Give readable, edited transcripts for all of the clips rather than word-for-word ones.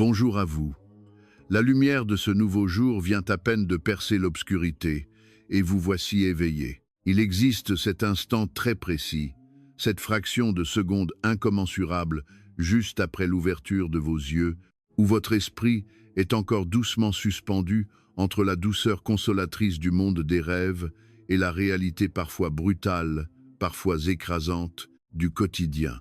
Bonjour à vous. La lumière de ce nouveau jour vient à peine de percer l'obscurité, et vous voici éveillé. Il existe cet instant très précis, cette fraction de seconde incommensurable, juste après l'ouverture de vos yeux, où votre esprit est encore doucement suspendu entre la douceur consolatrice du monde des rêves et la réalité parfois brutale, parfois écrasante, du quotidien.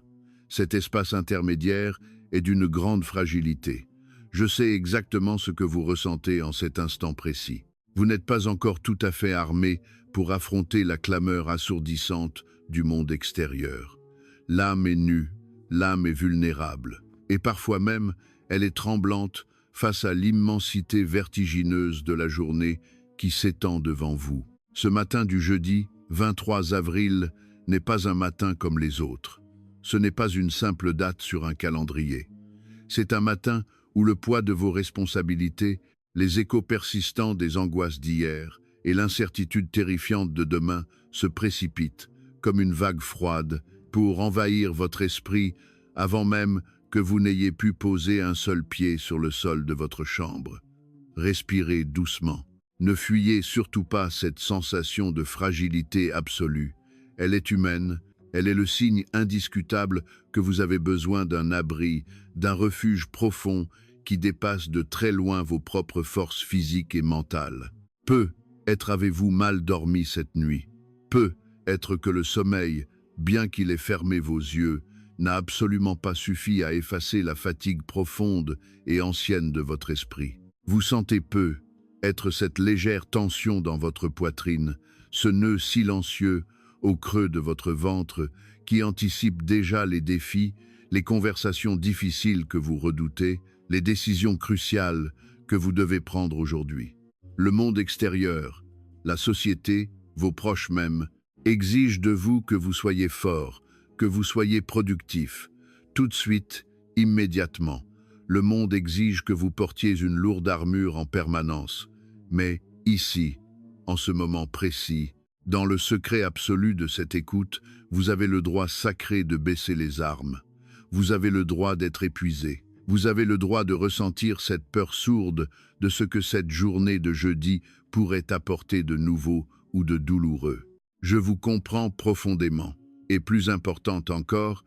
Cet espace intermédiaire est d'une grande fragilité. Je sais exactement ce que vous ressentez en cet instant précis. Vous n'êtes pas encore tout à fait armé pour affronter la clameur assourdissante du monde extérieur. L'âme est nue, l'âme est vulnérable, et parfois même, elle est tremblante face à l'immensité vertigineuse de la journée qui s'étend devant vous. Ce matin du jeudi 23 avril n'est pas un matin comme les autres. Ce n'est pas une simple date sur un calendrier. C'est un matin où le poids de vos responsabilités, les échos persistants des angoisses d'hier et l'incertitude terrifiante de demain se précipitent, comme une vague froide, pour envahir votre esprit avant même que vous n'ayez pu poser un seul pied sur le sol de votre chambre. Respirez doucement. Ne fuyez surtout pas cette sensation de fragilité absolue. Elle est humaine, elle est le signe indiscutable que vous avez besoin d'un abri, d'un refuge profond qui dépasse de très loin vos propres forces physiques et mentales. Peut-être avez-vous mal dormi cette nuit. Peut-être que le sommeil, bien qu'il ait fermé vos yeux, n'a absolument pas suffi à effacer la fatigue profonde et ancienne de votre esprit. Vous sentez être cette légère tension dans votre poitrine, ce nœud silencieux au creux de votre ventre qui anticipe déjà les défis, les conversations difficiles que vous redoutez, les décisions cruciales que vous devez prendre aujourd'hui. Le monde extérieur, la société, vos proches même, exigent de vous que vous soyez fort, que vous soyez productif. Tout de suite, immédiatement, le monde exige que vous portiez une lourde armure en permanence. Mais ici, en ce moment précis, dans le secret absolu de cette écoute, vous avez le droit sacré de baisser les armes. Vous avez le droit d'être épuisé. Vous avez le droit de ressentir cette peur sourde de ce que cette journée de jeudi pourrait apporter de nouveau ou de douloureux. Je vous comprends profondément. Et plus important encore,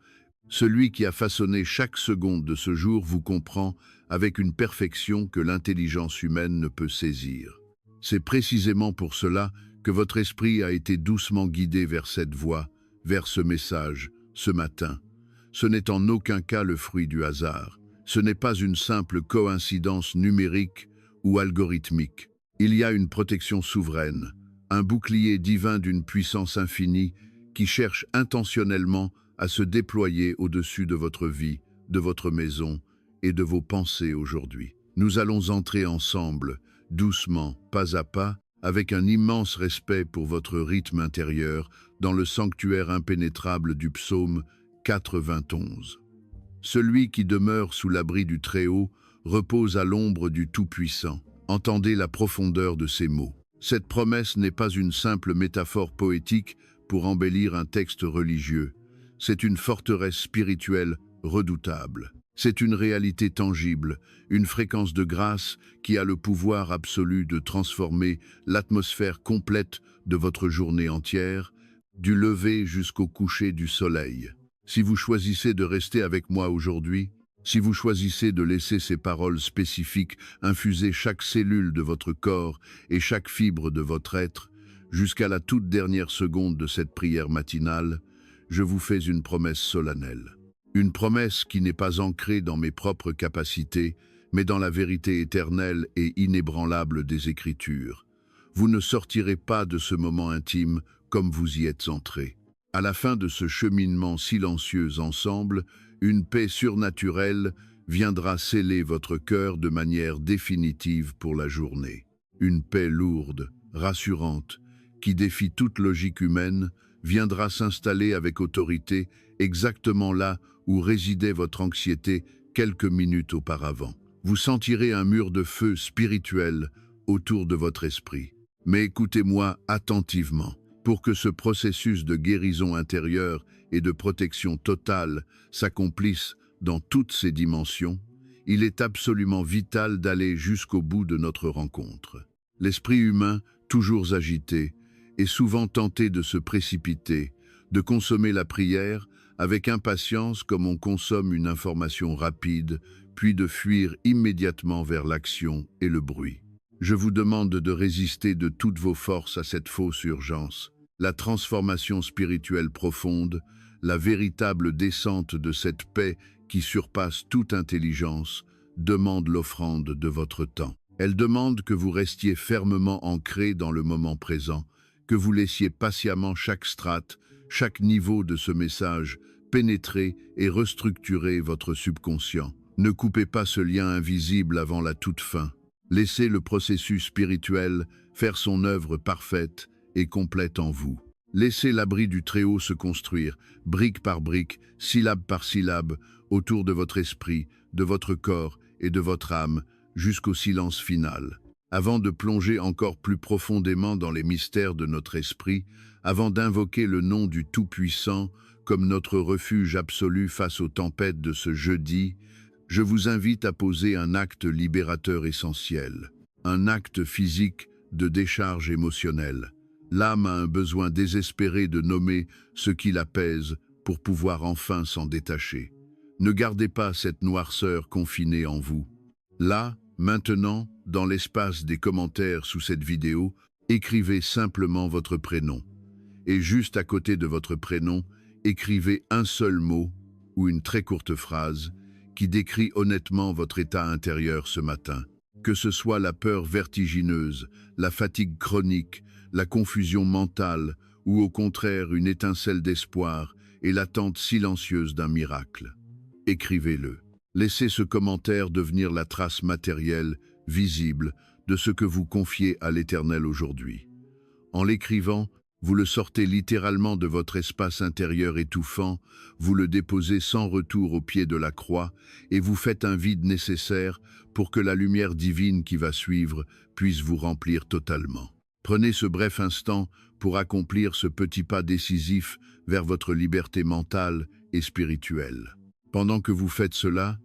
celui qui a façonné chaque seconde de ce jour vous comprend avec une perfection que l'intelligence humaine ne peut saisir. C'est précisément pour cela que votre esprit a été doucement guidé vers cette voie, vers ce message, ce matin. Ce n'est en aucun cas le fruit du hasard. Ce n'est pas une simple coïncidence numérique ou algorithmique. Il y a une protection souveraine, un bouclier divin d'une puissance infinie qui cherche intentionnellement à se déployer au-dessus de votre vie, de votre maison et de vos pensées aujourd'hui. Nous allons entrer ensemble, doucement, pas à pas, avec un immense respect pour votre rythme intérieur, dans le sanctuaire impénétrable du psaume 91. Celui qui demeure sous l'abri du Très-Haut repose à l'ombre du Tout-Puissant. Entendez la profondeur de ces mots. Cette promesse n'est pas une simple métaphore poétique pour embellir un texte religieux. C'est une forteresse spirituelle redoutable. C'est une réalité tangible, une fréquence de grâce qui a le pouvoir absolu de transformer l'atmosphère complète de votre journée entière, du lever jusqu'au coucher du soleil. Si vous choisissez de rester avec moi aujourd'hui, si vous choisissez de laisser ces paroles spécifiques infuser chaque cellule de votre corps et chaque fibre de votre être, jusqu'à la toute dernière seconde de cette prière matinale, je vous fais une promesse solennelle. Une promesse qui n'est pas ancrée dans mes propres capacités, mais dans la vérité éternelle et inébranlable des Écritures. Vous ne sortirez pas de ce moment intime comme vous y êtes entré. À la fin de ce cheminement silencieux ensemble, une paix surnaturelle viendra sceller votre cœur de manière définitive pour la journée. Une paix lourde, rassurante, qui défie toute logique humaine, viendra s'installer avec autorité exactement là où résidait votre anxiété quelques minutes auparavant. Vous sentirez un mur de feu spirituel autour de votre esprit. Mais écoutez-moi attentivement. Pour que ce processus de guérison intérieure et de protection totale s'accomplisse dans toutes ses dimensions, il est absolument vital d'aller jusqu'au bout de notre rencontre. L'esprit humain, toujours agité, est souvent tenté de se précipiter, de consommer la prière avec impatience comme on consomme une information rapide, puis de fuir immédiatement vers l'action et le bruit. Je vous demande de résister de toutes vos forces à cette fausse urgence. La transformation spirituelle profonde, la véritable descente de cette paix qui surpasse toute intelligence, demande l'offrande de votre temps. Elle demande que vous restiez fermement ancré dans le moment présent, que vous laissiez patiemment chaque strate, chaque niveau de ce message pénétrer et restructurer votre subconscient. Ne coupez pas ce lien invisible avant la toute fin. Laissez le processus spirituel faire son œuvre parfaite et complète en vous. Laissez l'abri du Très-Haut se construire, brique par brique, syllabe par syllabe, autour de votre esprit, de votre corps et de votre âme, jusqu'au silence final. Avant de plonger encore plus profondément dans les mystères de notre esprit, avant d'invoquer le nom du Tout-Puissant comme notre refuge absolu face aux tempêtes de ce jeudi, je vous invite à poser un acte libérateur essentiel, un acte physique de décharge émotionnelle. L'âme a un besoin désespéré de nommer ce qui l'apaise pour pouvoir enfin s'en détacher. Ne gardez pas cette noirceur confinée en vous. Là, maintenant, dans l'espace des commentaires sous cette vidéo, écrivez simplement votre prénom. Et juste à côté de votre prénom, écrivez un seul mot ou une très courte phrase qui décrit honnêtement votre état intérieur ce matin. Que ce soit la peur vertigineuse, la fatigue chronique, la confusion mentale ou au contraire une étincelle d'espoir et l'attente silencieuse d'un miracle. Écrivez-le. Laissez ce commentaire devenir la trace matérielle, visible, de ce que vous confiez à l'Éternel aujourd'hui. En l'écrivant, vous le sortez littéralement de votre espace intérieur étouffant, vous le déposez sans retour au pied de la croix et vous faites un vide nécessaire pour que la lumière divine qui va suivre puisse vous remplir totalement. Prenez ce bref instant pour accomplir ce petit pas décisif vers votre liberté mentale et spirituelle. Pendant que vous faites cela,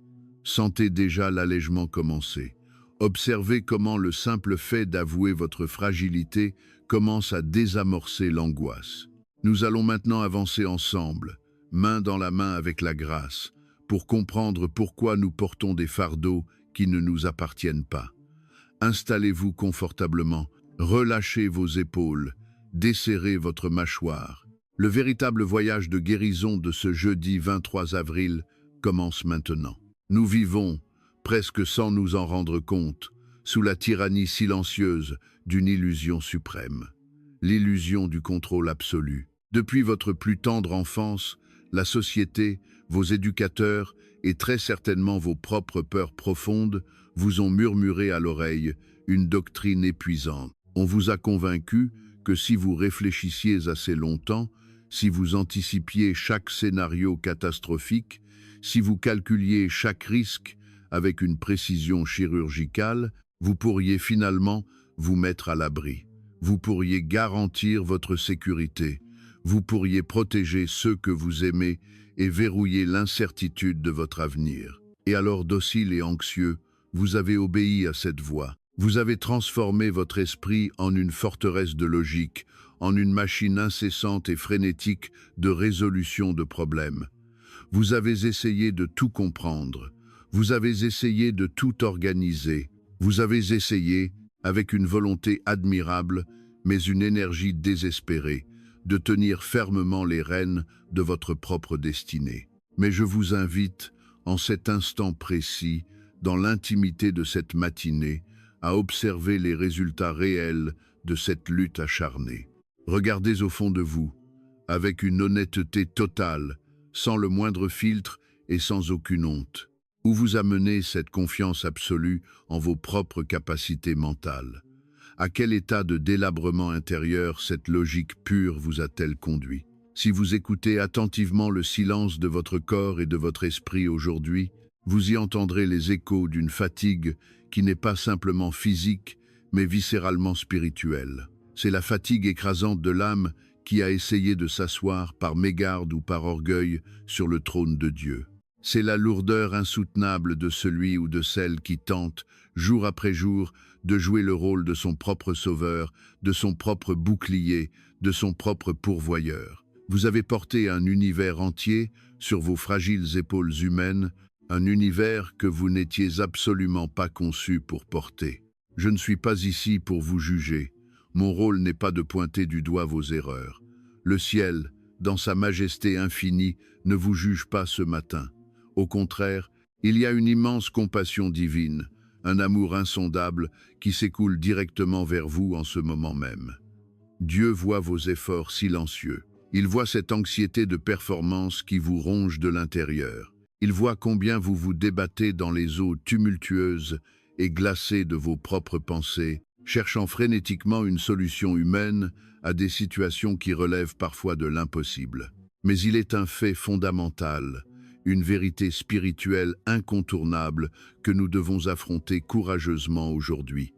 sentez déjà l'allègement commencer. Observez comment le simple fait d'avouer votre fragilité commence à désamorcer l'angoisse. Nous allons maintenant avancer ensemble, main dans la main avec la grâce, pour comprendre pourquoi nous portons des fardeaux qui ne nous appartiennent pas. Installez-vous confortablement, relâchez vos épaules, desserrez votre mâchoire. Le véritable voyage de guérison de ce jeudi 23 avril commence maintenant. Nous vivons, presque sans nous en rendre compte, sous la tyrannie silencieuse d'une illusion suprême, l'illusion du contrôle absolu. Depuis votre plus tendre enfance, la société, vos éducateurs et très certainement vos propres peurs profondes vous ont murmuré à l'oreille une doctrine épuisante. On vous a convaincu que si vous réfléchissiez assez longtemps, si vous anticipiez chaque scénario catastrophique, si vous calculiez chaque risque avec une précision chirurgicale, vous pourriez finalement vous mettre à l'abri. Vous pourriez garantir votre sécurité. Vous pourriez protéger ceux que vous aimez et verrouiller l'incertitude de votre avenir. Et alors, docile et anxieux, vous avez obéi à cette voix. Vous avez transformé votre esprit en une forteresse de logique, en une machine incessante et frénétique de résolution de problèmes. Vous avez essayé de tout comprendre. Vous avez essayé de tout organiser. Vous avez essayé, avec une volonté admirable, mais une énergie désespérée, de tenir fermement les rênes de votre propre destinée. Mais je vous invite, en cet instant précis, dans l'intimité de cette matinée, à observer les résultats réels de cette lutte acharnée. Regardez au fond de vous, avec une honnêteté totale, sans le moindre filtre et sans aucune honte. Où vous amenez cette confiance absolue en vos propres capacités mentales? À quel état de délabrement intérieur cette logique pure vous a-t-elle conduit? Si vous écoutez attentivement le silence de votre corps et de votre esprit aujourd'hui, vous y entendrez les échos d'une fatigue qui n'est pas simplement physique, mais viscéralement spirituelle. C'est la fatigue écrasante de l'âme qui a essayé de s'asseoir par mégarde ou par orgueil sur le trône de Dieu. C'est la lourdeur insoutenable de celui ou de celle qui tente, jour après jour, de jouer le rôle de son propre sauveur, de son propre bouclier, de son propre pourvoyeur. Vous avez porté un univers entier sur vos fragiles épaules humaines, un univers que vous n'étiez absolument pas conçu pour porter. Je ne suis pas ici pour vous juger. Mon rôle n'est pas de pointer du doigt vos erreurs. Le ciel, dans sa majesté infinie, ne vous juge pas ce matin. Au contraire, il y a une immense compassion divine, un amour insondable qui s'écoule directement vers vous en ce moment même. Dieu voit vos efforts silencieux. Il voit cette anxiété de performance qui vous ronge de l'intérieur. Il voit combien vous vous débattez dans les eaux tumultueuses et glacées de vos propres pensées, cherchant frénétiquement une solution humaine à des situations qui relèvent parfois de l'impossible. Mais il est un fait fondamental, une vérité spirituelle incontournable que nous devons affronter courageusement aujourd'hui.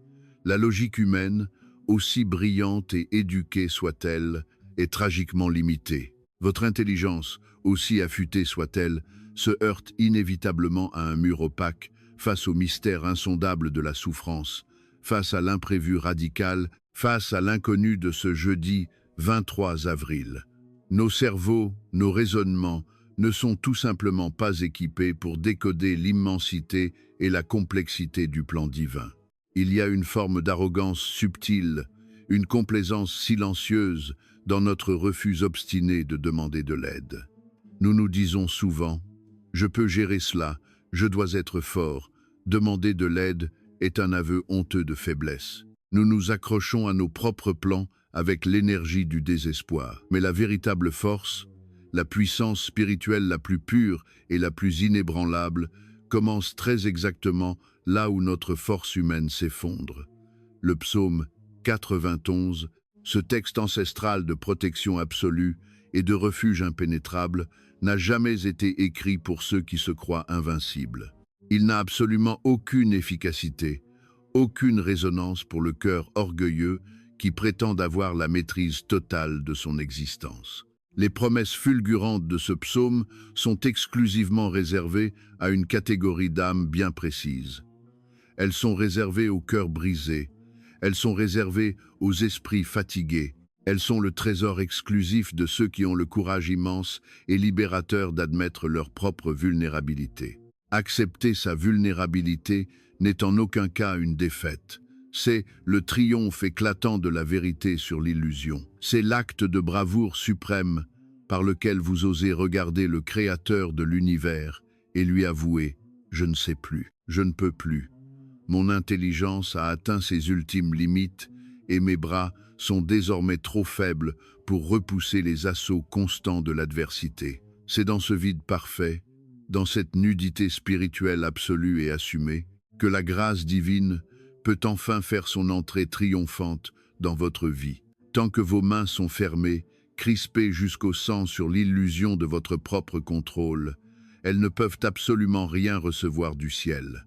La logique humaine, aussi brillante et éduquée soit-elle, est tragiquement limitée. Votre intelligence, aussi affûtée soit-elle, se heurte inévitablement à un mur opaque face au mystère insondable de la souffrance, face à l'imprévu radical, face à l'inconnu de ce jeudi 23 avril. Nos cerveaux, nos raisonnements, ne sont tout simplement pas équipés pour décoder l'immensité et la complexité du plan divin. Il y a une forme d'arrogance subtile, une complaisance silencieuse dans notre refus obstiné de demander de l'aide. Nous nous disons souvent « Je peux gérer cela, je dois être fort ». Demander de l'aide est un aveu honteux de faiblesse. Nous nous accrochons à nos propres plans avec l'énergie du désespoir. Mais la véritable force, la puissance spirituelle la plus pure et la plus inébranlable, commence très exactement là où notre force humaine s'effondre. Le psaume 91, ce texte ancestral de protection absolue et de refuge impénétrable, n'a jamais été écrit pour ceux qui se croient invincibles. Il n'a absolument aucune efficacité, aucune résonance pour le cœur orgueilleux qui prétend avoir la maîtrise totale de son existence. Les promesses fulgurantes de ce psaume sont exclusivement réservées à une catégorie d'âmes bien précise. Elles sont réservées aux cœurs brisés, elles sont réservées aux esprits fatigués, elles sont le trésor exclusif de ceux qui ont le courage immense et libérateur d'admettre leur propre vulnérabilité. Accepter sa vulnérabilité n'est en aucun cas une défaite. C'est le triomphe éclatant de la vérité sur l'illusion. C'est l'acte de bravoure suprême par lequel vous osez regarder le Créateur de l'univers et lui avouer « Je ne sais plus, je ne peux plus. Mon intelligence a atteint ses ultimes limites et mes bras sont désormais trop faibles pour repousser les assauts constants de l'adversité. » C'est dans ce vide parfait, dans cette nudité spirituelle absolue et assumée, que la grâce divine peut enfin faire son entrée triomphante dans votre vie. Tant que vos mains sont fermées, crispées jusqu'au sang sur l'illusion de votre propre contrôle, elles ne peuvent absolument rien recevoir du ciel.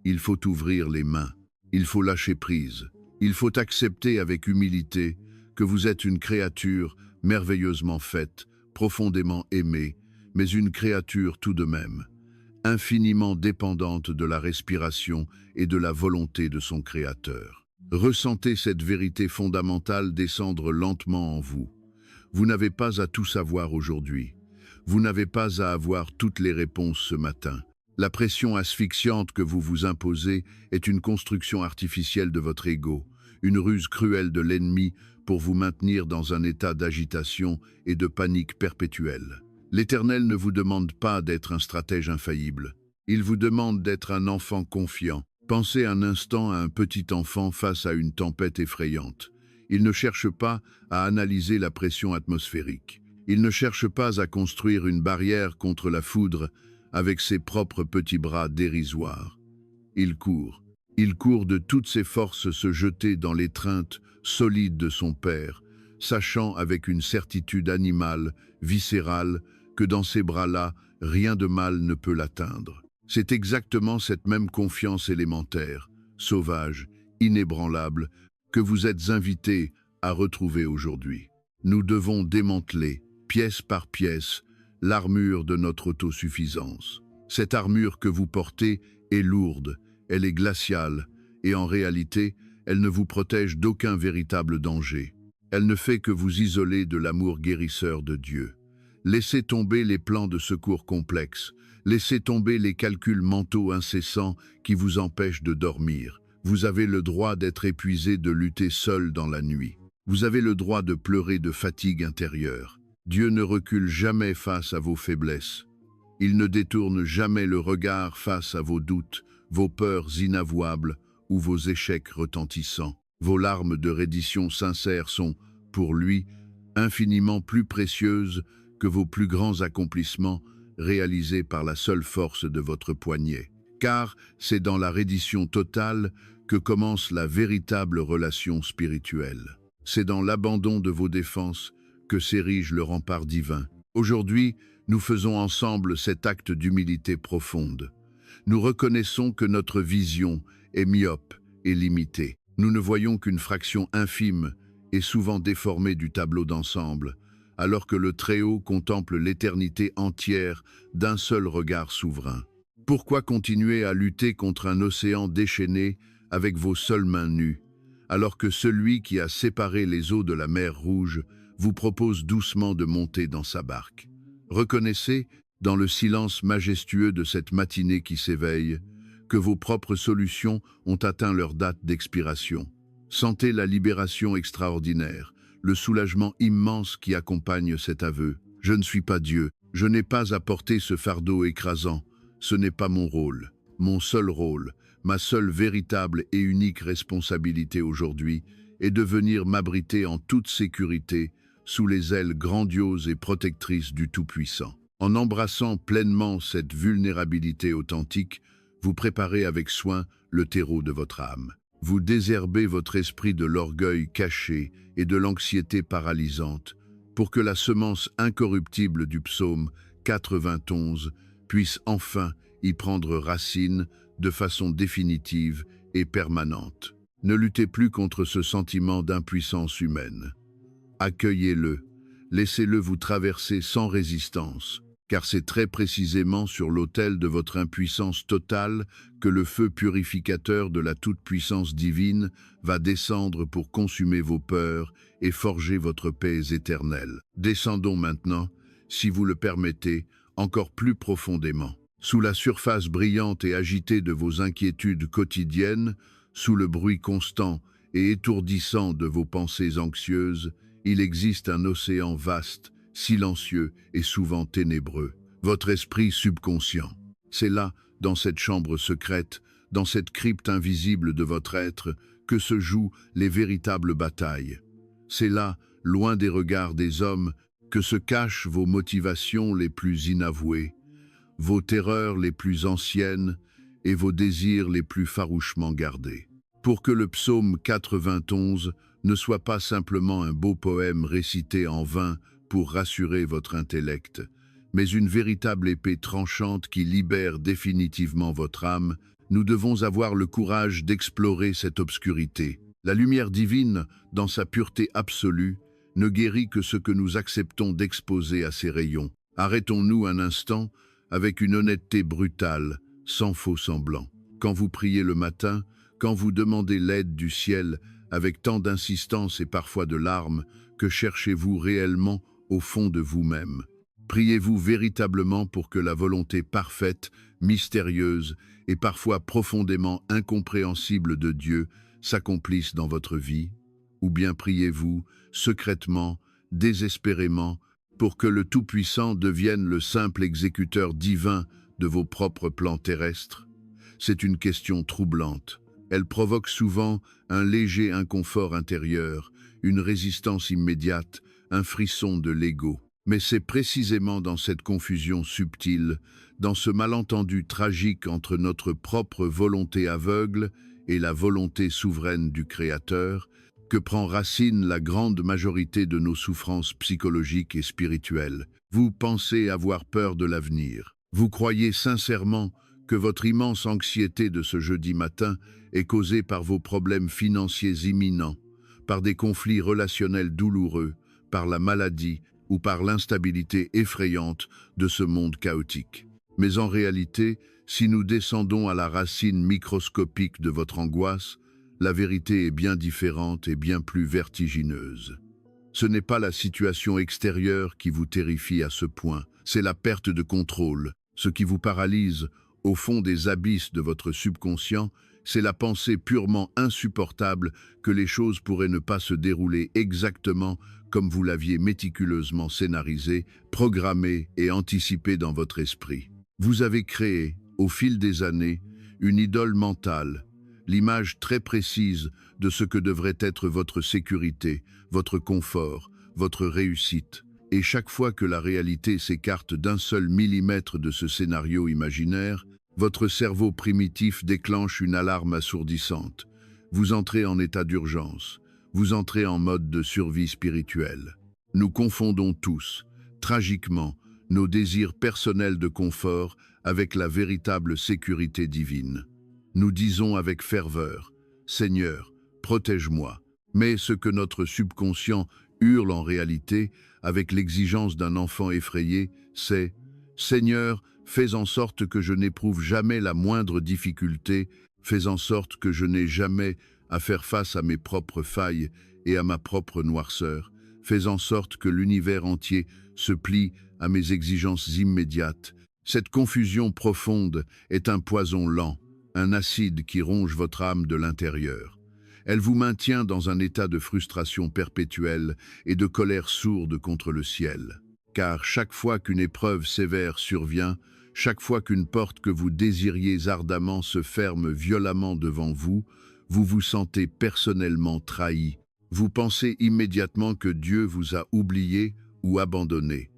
Il faut ouvrir les mains, il faut lâcher prise, il faut accepter avec humilité que vous êtes une créature merveilleusement faite, profondément aimée, mais une créature tout de même, infiniment dépendante de la respiration et de la volonté de son Créateur. Ressentez cette vérité fondamentale descendre lentement en vous. Vous n'avez pas à tout savoir aujourd'hui. Vous n'avez pas à avoir toutes les réponses ce matin. La pression asphyxiante que vous vous imposez est une construction artificielle de votre ego, une ruse cruelle de l'ennemi pour vous maintenir dans un état d'agitation et de panique perpétuelle. L'Éternel ne vous demande pas d'être un stratège infaillible. Il vous demande d'être un enfant confiant. Pensez un instant à un petit enfant face à une tempête effrayante. Il ne cherche pas à analyser la pression atmosphérique. Il ne cherche pas à construire une barrière contre la foudre avec ses propres petits bras dérisoires. Il court. Il court de toutes ses forces se jeter dans l'étreinte solide de son Père, sachant avec une certitude animale, viscérale, que dans ces bras-là, rien de mal ne peut l'atteindre. C'est exactement cette même confiance élémentaire, sauvage, inébranlable, que vous êtes invités à retrouver aujourd'hui. Nous devons démanteler, pièce par pièce, l'armure de notre autosuffisance. Cette armure que vous portez est lourde, elle est glaciale, et en réalité, elle ne vous protège d'aucun véritable danger. Elle ne fait que vous isoler de l'amour guérisseur de Dieu. Laissez tomber les plans de secours complexes, laissez tomber les calculs mentaux incessants qui vous empêchent de dormir. Vous avez le droit d'être épuisé de lutter seul dans la nuit. Vous avez le droit de pleurer de fatigue intérieure. Dieu ne recule jamais face à vos faiblesses. Il ne détourne jamais le regard face à vos doutes, vos peurs inavouables ou vos échecs retentissants. Vos larmes de reddition sincères sont, pour lui, infiniment plus précieuses que vos plus grands accomplissements réalisés par la seule force de votre poignet. Car c'est dans la reddition totale que commence la véritable relation spirituelle. C'est dans l'abandon de vos défenses que s'érige le rempart divin. Aujourd'hui, nous faisons ensemble cet acte d'humilité profonde. Nous reconnaissons que notre vision est myope et limitée. Nous ne voyons qu'une fraction infime et souvent déformée du tableau d'ensemble, alors que le Très-Haut contemple l'éternité entière d'un seul regard souverain. Pourquoi continuer à lutter contre un océan déchaîné avec vos seules mains nues, alors que celui qui a séparé les eaux de la mer Rouge vous propose doucement de monter dans sa barque? Reconnaissez, dans le silence majestueux de cette matinée qui s'éveille, que vos propres solutions ont atteint leur date d'expiration. Sentez la libération extraordinaire, le soulagement immense qui accompagne cet aveu. Je ne suis pas Dieu, je n'ai pas à porter ce fardeau écrasant, ce n'est pas mon rôle. Mon seul rôle, ma seule véritable et unique responsabilité aujourd'hui est de venir m'abriter en toute sécurité sous les ailes grandioses et protectrices du Tout-Puissant. En embrassant pleinement cette vulnérabilité authentique, vous préparez avec soin le terreau de votre âme. Vous désherbez votre esprit de l'orgueil caché et de l'anxiété paralysante pour que la semence incorruptible du psaume 91 puisse enfin y prendre racine de façon définitive et permanente. Ne luttez plus contre ce sentiment d'impuissance humaine. Accueillez-le, laissez-le vous traverser sans résistance, car c'est très précisément sur l'autel de votre impuissance totale que le feu purificateur de la toute-puissance divine va descendre pour consumer vos peurs et forger votre paix éternelle. Descendons maintenant, si vous le permettez, encore plus profondément. Sous la surface brillante et agitée de vos inquiétudes quotidiennes, sous le bruit constant et étourdissant de vos pensées anxieuses, il existe un océan vaste, silencieux et souvent ténébreux. Votre esprit subconscient. C'est là, dans cette chambre secrète, dans cette crypte invisible de votre être, que se jouent les véritables batailles. C'est là, loin des regards des hommes, que se cachent vos motivations les plus inavouées, vos terreurs les plus anciennes et vos désirs les plus farouchement gardés. Pour que le psaume 91 ne soit pas simplement un beau poème récité en vain pour rassurer votre intellect, mais une véritable épée tranchante qui libère définitivement votre âme, nous devons avoir le courage d'explorer cette obscurité. La lumière divine, dans sa pureté absolue, ne guérit que ce que nous acceptons d'exposer à ses rayons. Arrêtons-nous un instant avec une honnêteté brutale, sans faux semblant. Quand vous priez le matin, quand vous demandez l'aide du ciel avec tant d'insistance et parfois de larmes, que cherchez-vous réellement au fond de vous-même? Priez-vous véritablement pour que la volonté parfaite, mystérieuse et parfois profondément incompréhensible de Dieu s'accomplisse dans votre vie? Ou bien priez-vous, secrètement, désespérément, pour que le Tout-Puissant devienne le simple exécuteur divin de vos propres plans terrestres? C'est une question troublante. Elle provoque souvent un léger inconfort intérieur, une résistance immédiate, un frisson de l'ego. Mais c'est précisément dans cette confusion subtile, dans ce malentendu tragique entre notre propre volonté aveugle et la volonté souveraine du Créateur, que prend racine la grande majorité de nos souffrances psychologiques et spirituelles. Vous pensez avoir peur de l'avenir. Vous croyez sincèrement que votre immense anxiété de ce jeudi matin est causée par vos problèmes financiers imminents, par des conflits relationnels douloureux, par la maladie ou par l'instabilité effrayante de ce monde chaotique. Mais en réalité, si nous descendons à la racine microscopique de votre angoisse, la vérité est bien différente et bien plus vertigineuse. Ce n'est pas la situation extérieure qui vous terrifie à ce point, c'est la perte de contrôle. Ce qui vous paralyse, au fond des abysses de votre subconscient, c'est la pensée purement insupportable que les choses pourraient ne pas se dérouler exactement comme vous l'aviez méticuleusement scénarisé, programmé et anticipé dans votre esprit. Vous avez créé, au fil des années, une idole mentale, l'image très précise de ce que devrait être votre sécurité, votre confort, votre réussite. Et chaque fois que la réalité s'écarte d'un seul millimètre de ce scénario imaginaire, votre cerveau primitif déclenche une alarme assourdissante. Vous entrez en état d'urgence, vous entrez en mode de survie spirituelle. Nous confondons tous, tragiquement, nos désirs personnels de confort avec la véritable sécurité divine. Nous disons avec ferveur, « Seigneur, protège-moi ». Mais ce que notre subconscient hurle en réalité, avec l'exigence d'un enfant effrayé, c'est « Seigneur, fais en sorte que je n'éprouve jamais la moindre difficulté, fais en sorte que je n'ai jamais à faire face à mes propres failles et à ma propre noirceur, fais en sorte que l'univers entier se plie à mes exigences immédiates. » Cette confusion profonde est un poison lent, un acide qui ronge votre âme de l'intérieur. Elle vous maintient dans un état de frustration perpétuelle et de colère sourde contre le ciel. Car chaque fois qu'une épreuve sévère survient, chaque fois qu'une porte que vous désiriez ardemment se ferme violemment devant vous, vous vous sentez personnellement trahi. Vous pensez immédiatement que Dieu vous a oublié ou abandonné,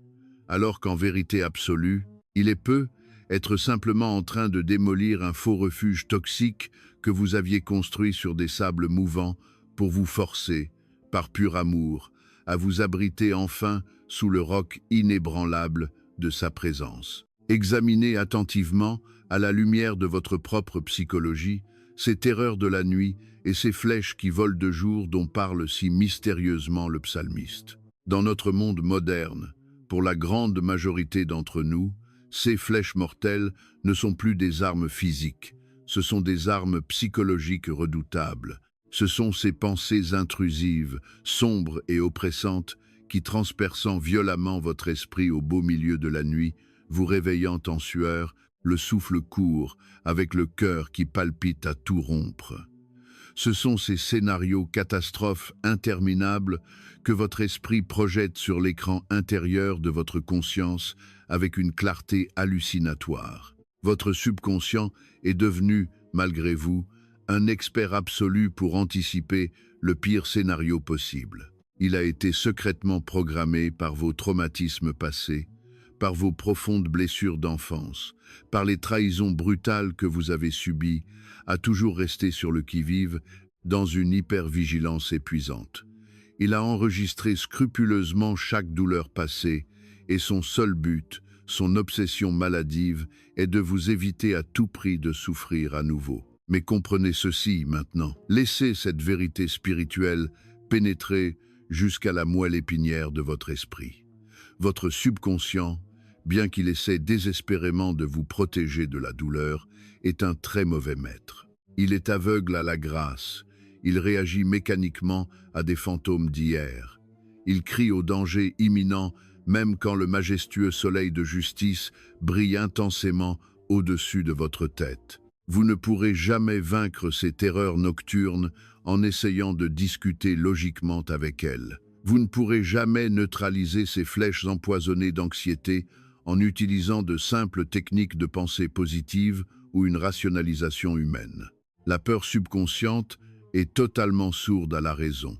alors qu'en vérité absolue, il est peu être simplement en train de démolir un faux refuge toxique que vous aviez construit sur des sables mouvants pour vous forcer, par pur amour, à vous abriter enfin sous le roc inébranlable de sa présence. Examinez attentivement, à la lumière de votre propre psychologie, ces terreurs de la nuit et ces flèches qui volent de jour dont parle si mystérieusement le psalmiste. Dans notre monde moderne, pour la grande majorité d'entre nous, ces flèches mortelles ne sont plus des armes physiques, ce sont des armes psychologiques redoutables. Ce sont ces pensées intrusives, sombres et oppressantes, qui transperçant violemment votre esprit au beau milieu de la nuit, vous réveillant en sueur, le souffle court, avec le cœur qui palpite à tout rompre. Ce sont ces scénarios catastrophes interminables que votre esprit projette sur l'écran intérieur de votre conscience avec une clarté hallucinatoire. Votre subconscient est devenu, malgré vous, un expert absolu pour anticiper le pire scénario possible. Il a été secrètement programmé par vos traumatismes passés, par vos profondes blessures d'enfance, par les trahisons brutales que vous avez subies, à toujours rester sur le qui-vive dans une hypervigilance épuisante. Il a enregistré scrupuleusement chaque douleur passée et son seul but, son obsession maladive, est de vous éviter à tout prix de souffrir à nouveau. Mais comprenez ceci maintenant. Laissez cette vérité spirituelle pénétrer jusqu'à la moelle épinière de votre esprit. Votre subconscient, bien qu'il essaie désespérément de vous protéger de la douleur, est un très mauvais maître. Il est aveugle à la grâce, il réagit mécaniquement à des fantômes d'hier. Il crie au danger imminent même quand le majestueux soleil de justice brille intensément au-dessus de votre tête. Vous ne pourrez jamais vaincre ces terreurs nocturnes en essayant de discuter logiquement avec elles. Vous ne pourrez jamais neutraliser ces flèches empoisonnées d'anxiété en utilisant de simples techniques de pensée positive ou une rationalisation humaine. La peur subconsciente est totalement sourde à la raison.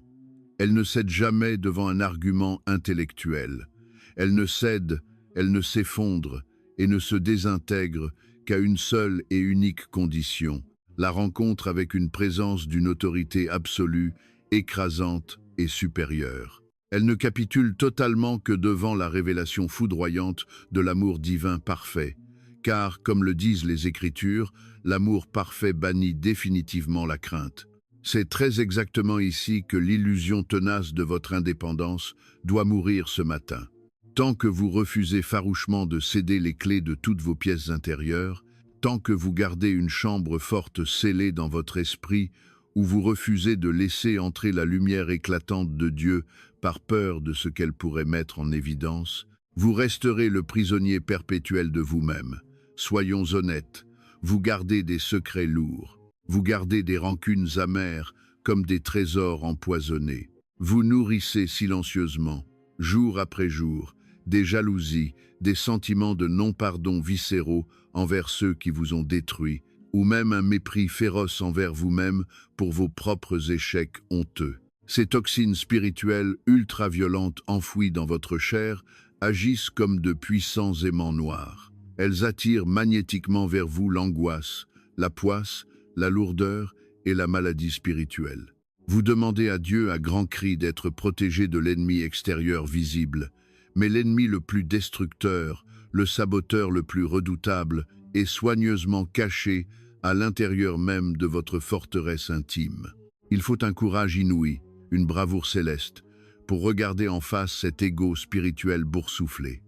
Elle ne cède jamais devant un argument intellectuel. Elle ne cède, elle ne s'effondre et ne se désintègre qu'à une seule et unique condition, la rencontre avec une présence d'une autorité absolue, écrasante et supérieure. Elle ne capitule totalement que devant la révélation foudroyante de l'amour divin parfait, car, comme le disent les Écritures, l'amour parfait bannit définitivement la crainte. C'est très exactement ici que l'illusion tenace de votre indépendance doit mourir ce matin. Tant que vous refusez farouchement de céder les clés de toutes vos pièces intérieures, tant que vous gardez une chambre forte scellée dans votre esprit, où vous refusez de laisser entrer la lumière éclatante de Dieu par peur de ce qu'elle pourrait mettre en évidence, vous resterez le prisonnier perpétuel de vous-même. Soyons honnêtes, vous gardez des secrets lourds, vous gardez des rancunes amères comme des trésors empoisonnés. Vous nourrissez silencieusement, jour après jour, des jalousies, des sentiments de non-pardon viscéraux envers ceux qui vous ont détruit, ou même un mépris féroce envers vous-même pour vos propres échecs honteux. Ces toxines spirituelles ultra-violentes enfouies dans votre chair agissent comme de puissants aimants noirs. Elles attirent magnétiquement vers vous l'angoisse, la poisse, la lourdeur et la maladie spirituelle. Vous demandez à Dieu à grands cris d'être protégé de l'ennemi extérieur visible, mais l'ennemi le plus destructeur, le saboteur le plus redoutable, est soigneusement caché à l'intérieur même de votre forteresse intime. Il faut un courage inouï, une bravoure céleste, pour regarder en face cet ego spirituel boursouflé.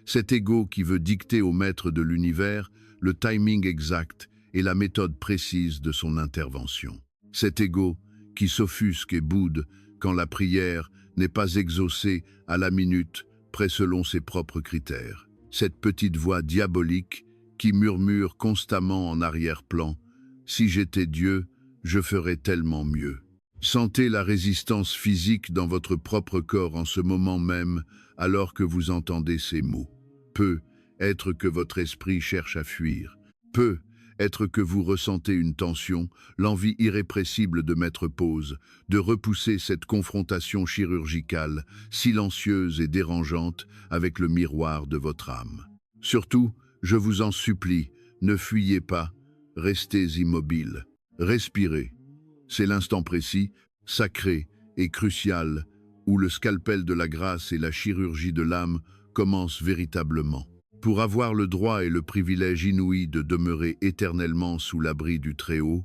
Cet ego qui veut dicter au maître de l'univers le timing exact et la méthode précise de son intervention. Cet ego qui s'offusque et boude quand la prière n'est pas exaucée à la minute, près selon ses propres critères. Cette petite voix diabolique qui murmure constamment en arrière-plan « Si j'étais Dieu, je ferais tellement mieux ». Sentez la résistance physique dans votre propre corps en ce moment même, alors que vous entendez ces mots. Peut être que votre esprit cherche à fuir. Peut être que vous ressentez une tension, l'envie irrépressible de mettre pause, de repousser cette confrontation chirurgicale, silencieuse et dérangeante, avec le miroir de votre âme. Surtout, je vous en supplie, ne fuyez pas, restez immobile, respirez. C'est l'instant précis, sacré et crucial, où le scalpel de la grâce et la chirurgie de l'âme commencent véritablement. Pour avoir le droit et le privilège inouï de demeurer éternellement sous l'abri du Très-Haut,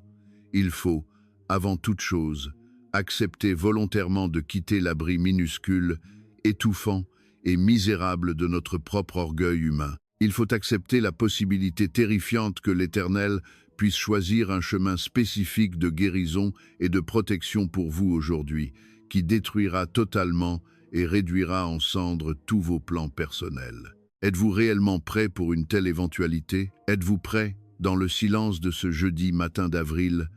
il faut, avant toute chose, accepter volontairement de quitter l'abri minuscule, étouffant et misérable de notre propre orgueil humain. Il faut accepter la possibilité terrifiante que l'Éternel puisse choisir un chemin spécifique de guérison et de protection pour vous aujourd'hui, qui détruira totalement et réduira en cendres tous vos plans personnels. Êtes-vous réellement prêt pour une telle éventualité? Êtes-vous prêt, dans le silence de ce jeudi matin d'avril,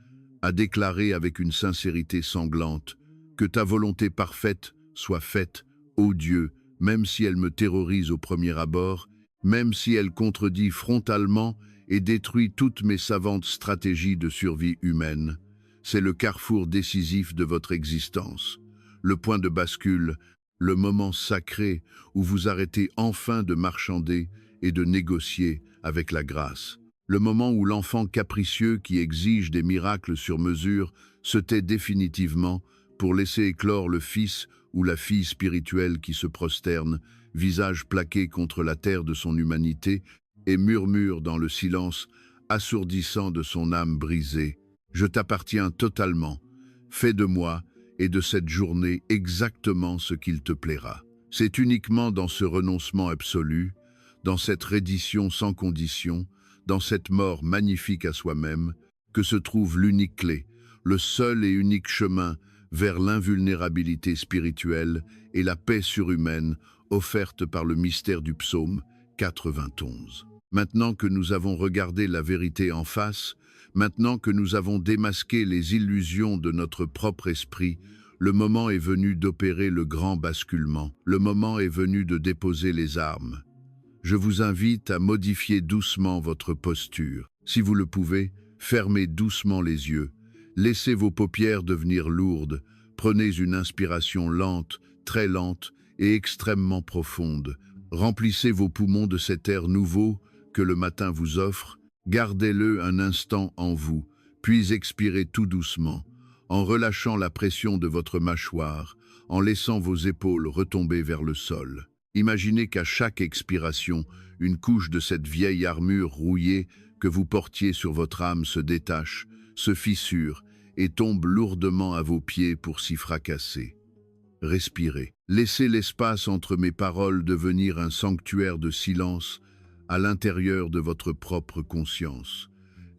à déclarer avec une sincérité sanglante que ta volonté parfaite soit faite, ô Dieu, même si elle me terrorise au premier abord, même si elle contredit frontalement et détruit toutes mes savantes stratégies de survie humaine. C'est le carrefour décisif de votre existence, le point de bascule, le moment sacré où vous arrêtez enfin de marchander et de négocier avec la grâce. Le moment où l'enfant capricieux qui exige des miracles sur mesure se tait définitivement pour laisser éclore le fils ou la fille spirituelle qui se prosterne, visage plaqué contre la terre de son humanité, et murmure dans le silence assourdissant de son âme brisée « Je t'appartiens totalement, fais de moi et de cette journée exactement ce qu'il te plaira ». C'est uniquement dans ce renoncement absolu, dans cette reddition sans condition, dans cette mort magnifique à soi-même, que se trouve l'unique clé, le seul et unique chemin vers l'invulnérabilité spirituelle et la paix surhumaine offerte par le mystère du psaume 91. Maintenant que nous avons regardé la vérité en face, maintenant que nous avons démasqué les illusions de notre propre esprit, le moment est venu d'opérer le grand basculement, le moment est venu de déposer les armes. Je vous invite à modifier doucement votre posture. Si vous le pouvez, fermez doucement les yeux, laissez vos paupières devenir lourdes, prenez une inspiration lente, très lente et extrêmement profonde. Remplissez vos poumons de cet air nouveau que le matin vous offre, gardez-le un instant en vous, puis expirez tout doucement, en relâchant la pression de votre mâchoire, en laissant vos épaules retomber vers le sol. Imaginez qu'à chaque expiration, une couche de cette vieille armure rouillée que vous portiez sur votre âme se détache, se fissure et tombe lourdement à vos pieds pour s'y fracasser. Respirez. Laissez l'espace entre mes paroles devenir un sanctuaire de silence à l'intérieur de votre propre conscience.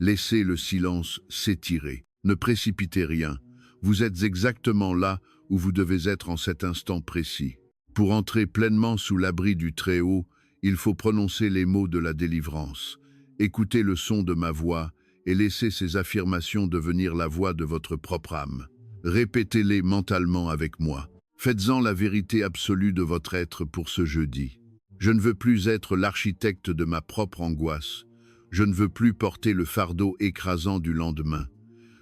Laissez le silence s'étirer. Ne précipitez rien. Vous êtes exactement là où vous devez être en cet instant précis. Pour entrer pleinement sous l'abri du Très-Haut, il faut prononcer les mots de la délivrance. Écoutez le son de ma voix et laissez ces affirmations devenir la voix de votre propre âme. Répétez-les mentalement avec moi. Faites-en la vérité absolue de votre être pour ce jeudi. Je ne veux plus être l'architecte de ma propre angoisse. Je ne veux plus porter le fardeau écrasant du lendemain.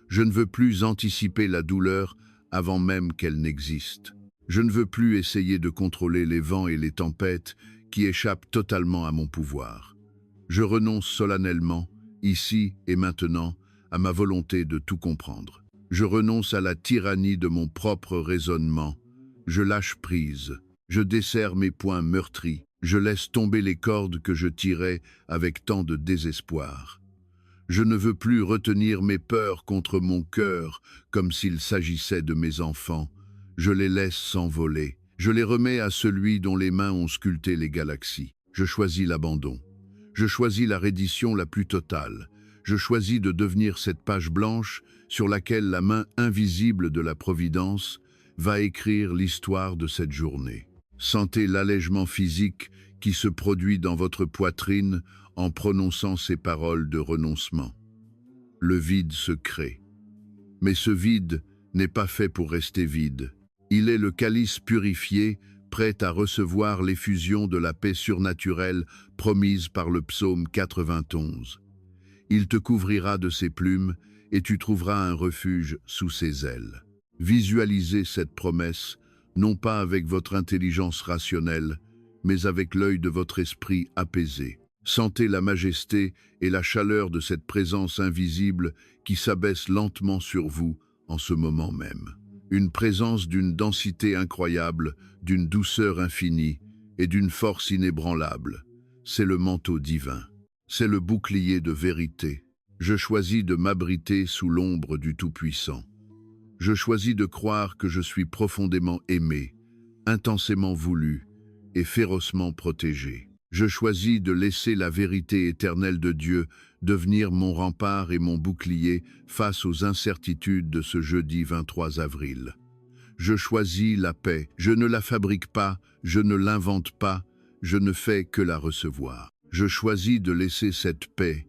Je ne veux plus anticiper la douleur avant même qu'elle n'existe. Je ne veux plus essayer de contrôler les vents et les tempêtes qui échappent totalement à mon pouvoir. Je renonce solennellement, ici et maintenant, à ma volonté de tout comprendre. Je renonce à la tyrannie de mon propre raisonnement. Je lâche prise. Je desserre mes poings meurtris. Je laisse tomber les cordes que je tirais avec tant de désespoir. Je ne veux plus retenir mes peurs contre mon cœur comme s'il s'agissait de mes enfants. Je les laisse s'envoler. Je les remets à celui dont les mains ont sculpté les galaxies. Je choisis l'abandon. Je choisis la reddition la plus totale. Je choisis de devenir cette page blanche sur laquelle la main invisible de la Providence va écrire l'histoire de cette journée. Sentez l'allègement physique qui se produit dans votre poitrine en prononçant ces paroles de renoncement. Le vide se crée. Mais ce vide n'est pas fait pour rester vide. Il est le calice purifié, prêt à recevoir l'effusion de la paix surnaturelle promise par le psaume 91. Il te couvrira de ses plumes et tu trouveras un refuge sous ses ailes. Visualisez cette promesse, non pas avec votre intelligence rationnelle, mais avec l'œil de votre esprit apaisé. Sentez la majesté et la chaleur de cette présence invisible qui s'abaisse lentement sur vous en ce moment même. Une présence d'une densité incroyable, d'une douceur infinie et d'une force inébranlable. C'est le manteau divin. C'est le bouclier de vérité. Je choisis de m'abriter sous l'ombre du Tout-Puissant. Je choisis de croire que je suis profondément aimé, intensément voulu et férocement protégé. Je choisis de laisser la vérité éternelle de Dieu devenir mon rempart et mon bouclier face aux incertitudes de ce jeudi 23 avril. Je choisis la paix. Je ne la fabrique pas, je ne l'invente pas, je ne fais que la recevoir. Je choisis de laisser cette paix,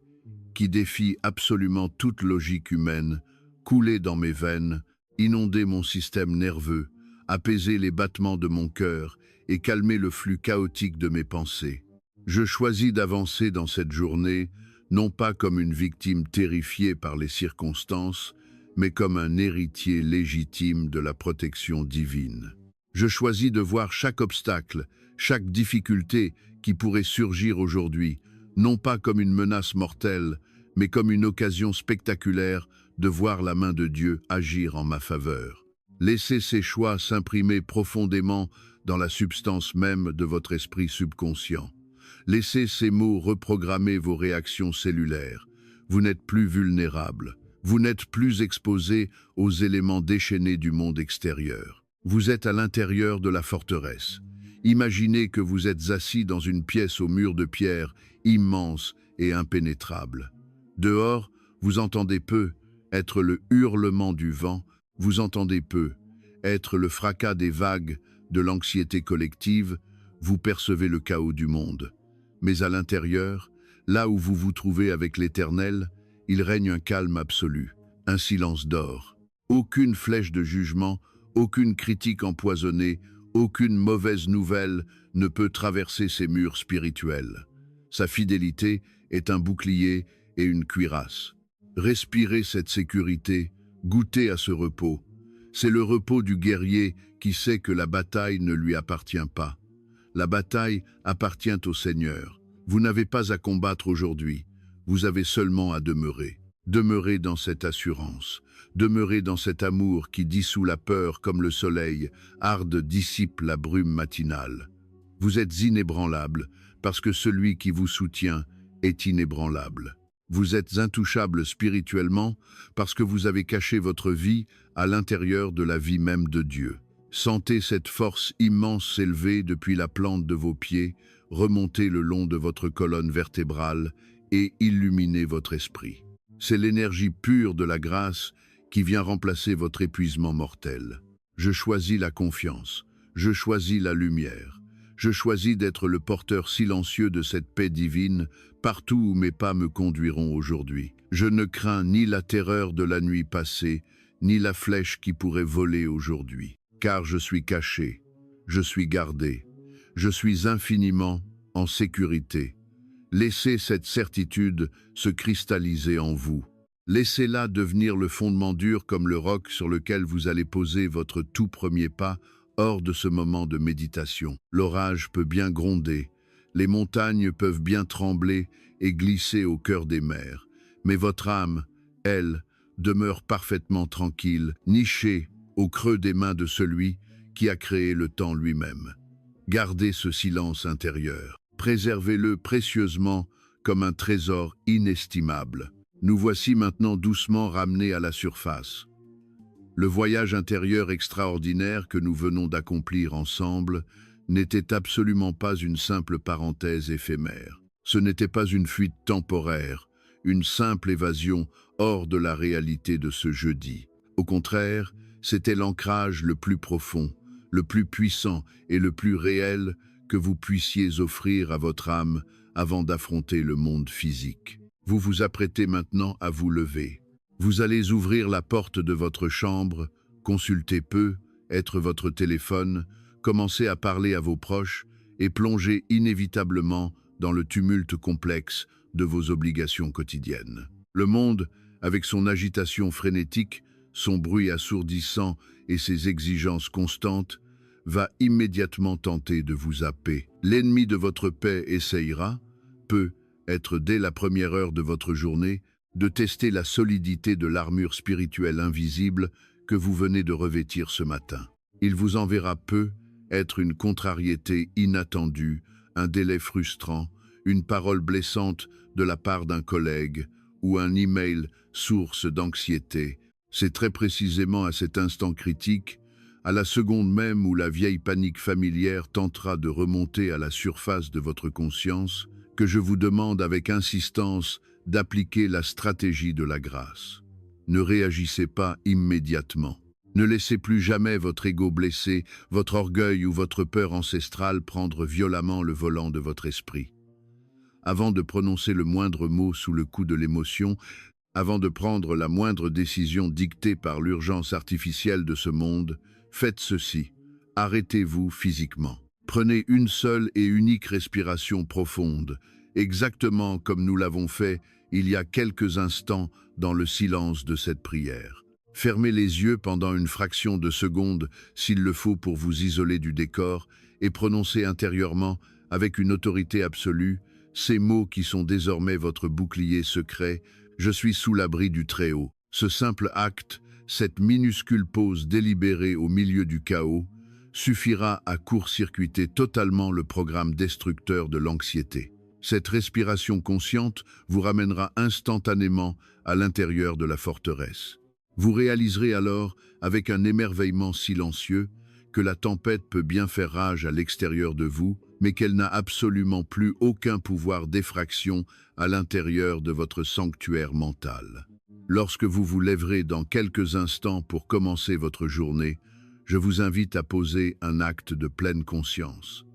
qui défie absolument toute logique humaine, couler dans mes veines, inonder mon système nerveux, apaiser les battements de mon cœur et calmer le flux chaotique de mes pensées. Je choisis d'avancer dans cette journée, non pas comme une victime terrifiée par les circonstances, mais comme un héritier légitime de la protection divine. Je choisis de voir chaque obstacle, chaque difficulté qui pourrait surgir aujourd'hui, non pas comme une menace mortelle, mais comme une occasion spectaculaire de voir la main de Dieu agir en ma faveur. Laissez ces choix s'imprimer profondément dans la substance même de votre esprit subconscient. Laissez ces mots reprogrammer vos réactions cellulaires. Vous n'êtes plus vulnérable. Vous n'êtes plus exposé aux éléments déchaînés du monde extérieur. Vous êtes à l'intérieur de la forteresse. Imaginez que vous êtes assis dans une pièce aux murs de pierre, immense et impénétrable. Dehors, vous entendez peu, être le hurlement du vent, vous entendez peu, être le fracas des vagues, de l'anxiété collective, vous percevez le chaos du monde. Mais à l'intérieur, là où vous vous trouvez avec l'Éternel, il règne un calme absolu, un silence d'or. Aucune flèche de jugement, aucune critique empoisonnée, aucune mauvaise nouvelle ne peut traverser ces murs spirituels. Sa fidélité est un bouclier et une cuirasse. Respirez cette sécurité, goûtez à ce repos. C'est le repos du guerrier qui sait que la bataille ne lui appartient pas. La bataille appartient au Seigneur. Vous n'avez pas à combattre aujourd'hui, vous avez seulement à demeurer. Demeurez dans cette assurance, demeurez dans cet amour qui dissout la peur comme le soleil, harde dissipe la brume matinale. Vous êtes inébranlable parce que celui qui vous soutient est inébranlable. Vous êtes intouchable spirituellement parce que vous avez caché votre vie à l'intérieur de la vie même de Dieu. Sentez cette force immense s'élever depuis la plante de vos pieds, remonter le long de votre colonne vertébrale et illuminer votre esprit. C'est l'énergie pure de la grâce qui vient remplacer votre épuisement mortel. Je choisis la confiance, je choisis la lumière, je choisis d'être le porteur silencieux de cette paix divine partout où mes pas me conduiront aujourd'hui. Je ne crains ni la terreur de la nuit passée, ni la flèche qui pourrait voler aujourd'hui. Car je suis caché, je suis gardé, je suis infiniment en sécurité. Laissez cette certitude se cristalliser en vous. Laissez-la devenir le fondement dur comme le roc sur lequel vous allez poser votre tout premier pas hors de ce moment de méditation. L'orage peut bien gronder, les montagnes peuvent bien trembler et glisser au cœur des mers, mais votre âme, elle, demeure parfaitement tranquille, nichée au creux des mains de celui qui a créé le temps lui-même. Gardez ce silence intérieur, préservez-le précieusement comme un trésor inestimable. Nous voici maintenant doucement ramenés à la surface. Le voyage intérieur extraordinaire que nous venons d'accomplir ensemble n'était absolument pas une simple parenthèse éphémère. Ce n'était pas une fuite temporaire, une simple évasion hors de la réalité de ce jeudi. Au contraire, c'était l'ancrage le plus profond, le plus puissant et le plus réel que vous puissiez offrir à votre âme avant d'affronter le monde physique. Vous vous apprêtez maintenant à vous lever. Vous allez ouvrir la porte de votre chambre, consulter peu, être votre téléphone, commencer à parler à vos proches et plonger inévitablement dans le tumulte complexe de vos obligations quotidiennes. Le monde, avec son agitation frénétique, son bruit assourdissant et ses exigences constantes, va immédiatement tenter de vous happer. L'ennemi de votre paix essayera, peut être dès la première heure de votre journée, de tester la solidité de l'armure spirituelle invisible que vous venez de revêtir ce matin. Il vous enverra peu être une contrariété inattendue, un délai frustrant, une parole blessante de la part d'un collègue ou un email source d'anxiété. C'est très précisément à cet instant critique, à la seconde même où la vieille panique familière tentera de remonter à la surface de votre conscience, que je vous demande avec insistance d'appliquer la stratégie de la grâce. Ne réagissez pas immédiatement. Ne laissez plus jamais votre ego blessé, votre orgueil ou votre peur ancestrale prendre violemment le volant de votre esprit. Avant de prononcer le moindre mot sous le coup de l'émotion, avant de prendre la moindre décision dictée par l'urgence artificielle de ce monde, faites ceci. Arrêtez-vous physiquement. Prenez une seule et unique respiration profonde, exactement comme nous l'avons fait il y a quelques instants dans le silence de cette prière. Fermez les yeux pendant une fraction de seconde s'il le faut pour vous isoler du décor et prononcez intérieurement, avec une autorité absolue, ces mots qui sont désormais votre bouclier secret: je suis sous l'abri du Très-Haut. Ce simple acte, cette minuscule pause délibérée au milieu du chaos, suffira à court-circuiter totalement le programme destructeur de l'anxiété. Cette respiration consciente vous ramènera instantanément à l'intérieur de la forteresse. Vous réaliserez alors, avec un émerveillement silencieux, que la tempête peut bien faire rage à l'extérieur de vous, mais qu'elle n'a absolument plus aucun pouvoir d'effraction à l'intérieur de votre sanctuaire mental. Lorsque vous vous lèverez dans quelques instants pour commencer votre journée, je vous invite à poser un acte de pleine conscience.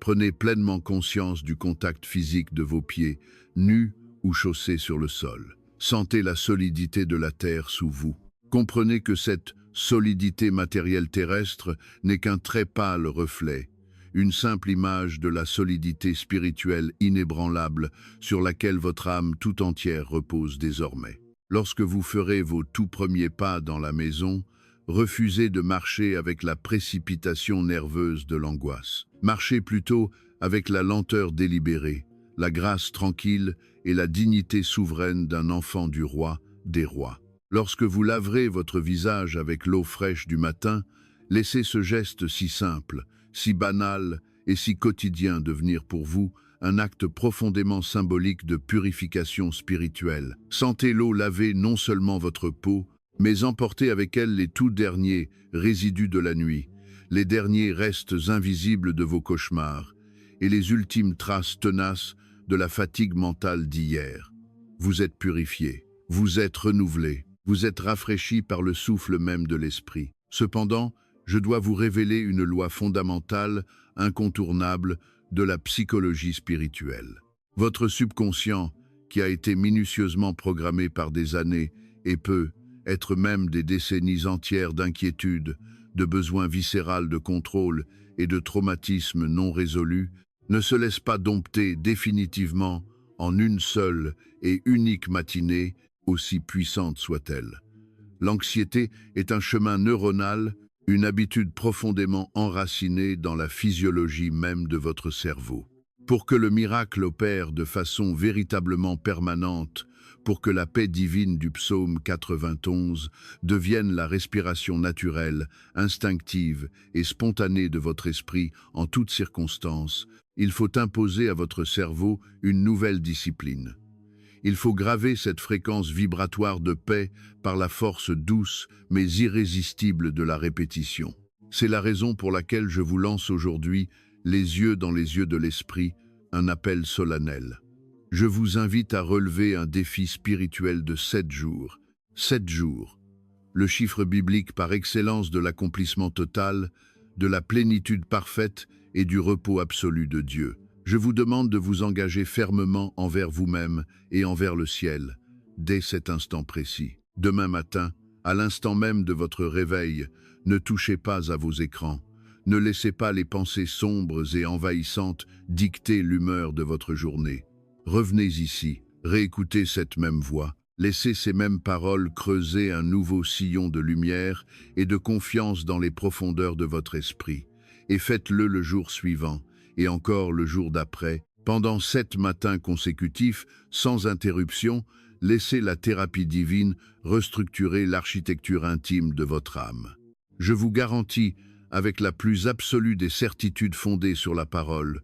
Prenez pleinement conscience du contact physique de vos pieds, nus ou chaussés sur le sol. Sentez la solidité de la terre sous vous. Comprenez que cette solidité matérielle terrestre n'est qu'un très pâle reflet, une simple image de la solidité spirituelle inébranlable sur laquelle votre âme tout entière repose désormais. Lorsque vous ferez vos tout premiers pas dans la maison, refusez de marcher avec la précipitation nerveuse de l'angoisse. Marchez plutôt avec la lenteur délibérée, la grâce tranquille et la dignité souveraine d'un enfant du roi des rois. Lorsque vous laverez votre visage avec l'eau fraîche du matin, laissez ce geste si simple, si banal et si quotidien devenir pour vous un acte profondément symbolique de purification spirituelle. Sentez l'eau laver non seulement votre peau, mais emporter avec elle les tout derniers résidus de la nuit, les derniers restes invisibles de vos cauchemars et les ultimes traces tenaces de la fatigue mentale d'hier. Vous êtes purifié, vous êtes renouvelé, vous êtes rafraîchi par le souffle même de l'esprit. Cependant, je dois vous révéler une loi fondamentale, incontournable, de la psychologie spirituelle. Votre subconscient, qui a été minutieusement programmé par des années et peut être même des décennies entières d'inquiétude, de besoins viscéral de contrôle et de traumatismes non résolus, ne se laisse pas dompter définitivement en une seule et unique matinée, aussi puissante soit-elle. L'anxiété est un chemin neuronal, une habitude profondément enracinée dans la physiologie même de votre cerveau. Pour que le miracle opère de façon véritablement permanente, pour que la paix divine du psaume 91 devienne la respiration naturelle, instinctive et spontanée de votre esprit en toutes circonstances, il faut imposer à votre cerveau une nouvelle discipline. Il faut graver cette fréquence vibratoire de paix par la force douce mais irrésistible de la répétition. C'est la raison pour laquelle je vous lance aujourd'hui, les yeux dans les yeux de l'esprit, un appel solennel. Je vous invite à relever un défi spirituel de 7 jours. 7 jours, le chiffre biblique par excellence de l'accomplissement total, de la plénitude parfaite et du repos absolu de Dieu. Je vous demande de vous engager fermement envers vous-même et envers le ciel, dès cet instant précis. Demain matin, à l'instant même de votre réveil, ne touchez pas à vos écrans. Ne laissez pas les pensées sombres et envahissantes dicter l'humeur de votre journée. Revenez ici, réécoutez cette même voix, laissez ces mêmes paroles creuser un nouveau sillon de lumière et de confiance dans les profondeurs de votre esprit. Et faites-le le jour suivant, et encore le jour d'après. Pendant 7 matins consécutifs, sans interruption, laissez la thérapie divine restructurer l'architecture intime de votre âme. Je vous garantis, avec la plus absolue des certitudes fondées sur la parole,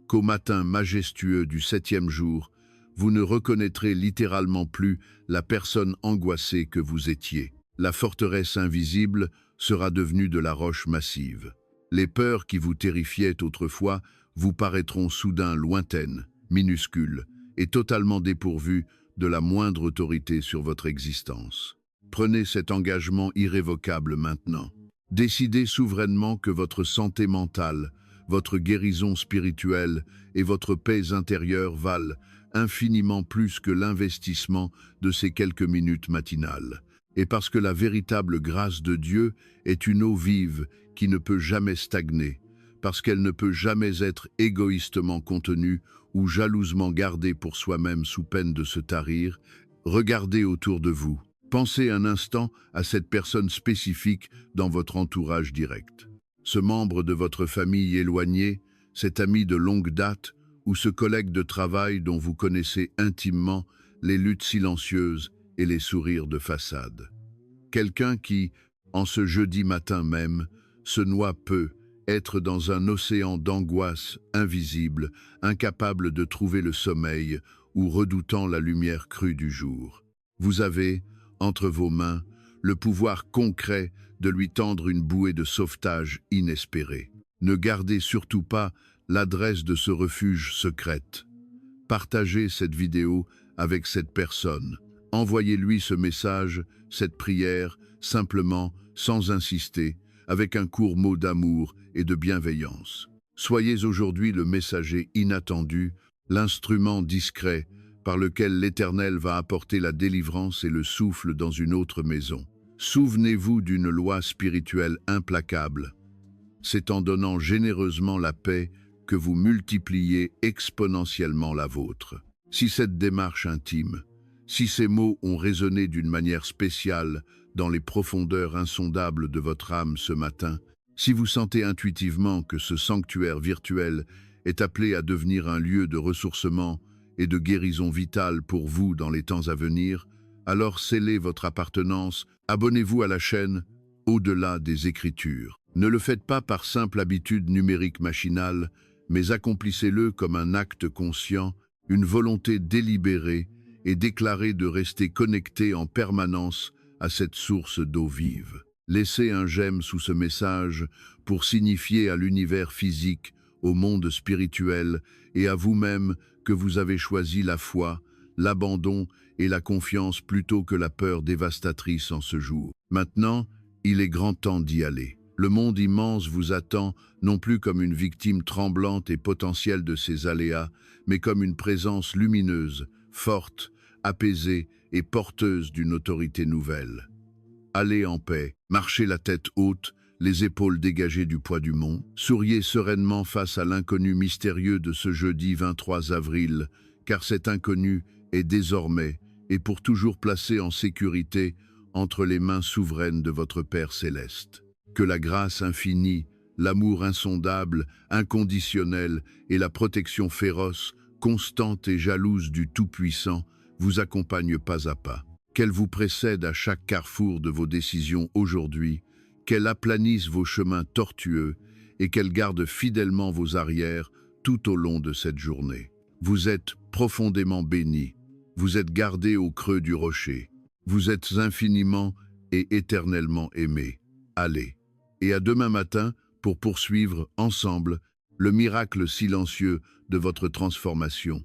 qu'au matin majestueux du 7e jour, vous ne reconnaîtrez littéralement plus la personne angoissée que vous étiez. La forteresse invisible sera devenue de la roche massive. Les peurs qui vous terrifiaient autrefois vous paraîtront soudain lointaines, minuscules et totalement dépourvues de la moindre autorité sur votre existence. Prenez cet engagement irrévocable maintenant. Décidez souverainement que votre santé mentale, votre guérison spirituelle et votre paix intérieure valent infiniment plus que l'investissement de ces quelques minutes matinales. Et parce que la véritable grâce de Dieu est une eau vive qui ne peut jamais stagner, parce qu'elle ne peut jamais être égoïstement contenue ou jalousement gardée pour soi-même sous peine de se tarir, regardez autour de vous. Pensez un instant à cette personne spécifique dans votre entourage direct. Ce membre de votre famille éloignée, cet ami de longue date ou ce collègue de travail dont vous connaissez intimement les luttes silencieuses et les sourires de façade. Quelqu'un qui, en ce jeudi matin même, se noie peu, être dans un océan d'angoisse invisible, incapable de trouver le sommeil ou redoutant la lumière crue du jour. Vous avez, entre vos mains, le pouvoir concret de lui tendre une bouée de sauvetage inespérée. Ne gardez surtout pas l'adresse de ce refuge secrète. Partagez cette vidéo avec cette personne. Envoyez-lui ce message, cette prière, simplement, sans insister, avec un court mot d'amour et de bienveillance. Soyez aujourd'hui le messager inattendu, l'instrument discret par lequel l'Éternel va apporter la délivrance et le souffle dans une autre maison. Souvenez-vous d'une loi spirituelle implacable. C'est en donnant généreusement la paix que vous multipliez exponentiellement la vôtre. Si cette démarche intime, si ces mots ont résonné d'une manière spéciale dans les profondeurs insondables de votre âme ce matin, si vous sentez intuitivement que ce sanctuaire virtuel est appelé à devenir un lieu de ressourcement et de guérison vitale pour vous dans les temps à venir, alors scellez votre appartenance, abonnez-vous à la chaîne Au-delà des Écritures. Ne le faites pas par simple habitude numérique machinale, mais accomplissez-le comme un acte conscient, une volonté délibérée et déclarée de rester connecté en permanence à cette source d'eau vive. Laissez un j'aime sous ce message pour signifier à l'univers physique, au monde spirituel et à vous-même que vous avez choisi la foi, l'abandon et la confiance plutôt que la peur dévastatrice en ce jour. Maintenant, il est grand temps d'y aller. Le monde immense vous attend non plus comme une victime tremblante et potentielle de ses aléas, mais comme une présence lumineuse, forte, apaisée et porteuse d'une autorité nouvelle. Allez en paix, marchez la tête haute, les épaules dégagées du poids du monde, souriez sereinement face à l'inconnu mystérieux de ce jeudi 23 avril, car cet inconnu est désormais et pour toujours placé en sécurité entre les mains souveraines de votre Père céleste. Que la grâce infinie, l'amour insondable, inconditionnel et la protection féroce, constante et jalouse du Tout-Puissant vous accompagnent pas à pas. Qu'elle vous précède à chaque carrefour de vos décisions aujourd'hui, qu'elle aplanisse vos chemins tortueux et qu'elle garde fidèlement vos arrières tout au long de cette journée. Vous êtes profondément bénis, vous êtes gardés au creux du rocher, vous êtes infiniment et éternellement aimés. Allez, et à demain matin pour poursuivre ensemble le miracle silencieux de votre transformation.